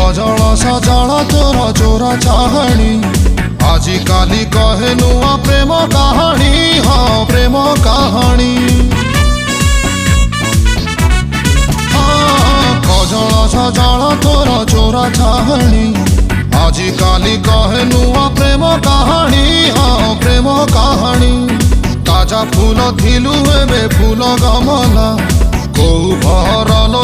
causal सजल तोर चोरा चाहणी आजी काली कहे नुआ प्रेम कहानी हाँ प्रेम कहानी कजल सजल तोर चोरा चाहणी आजी काली कहे नुआ प्रेम कहानी हाँ प्रेम कहानी ताजा फूल थिलु एबे फूल गमला को भरल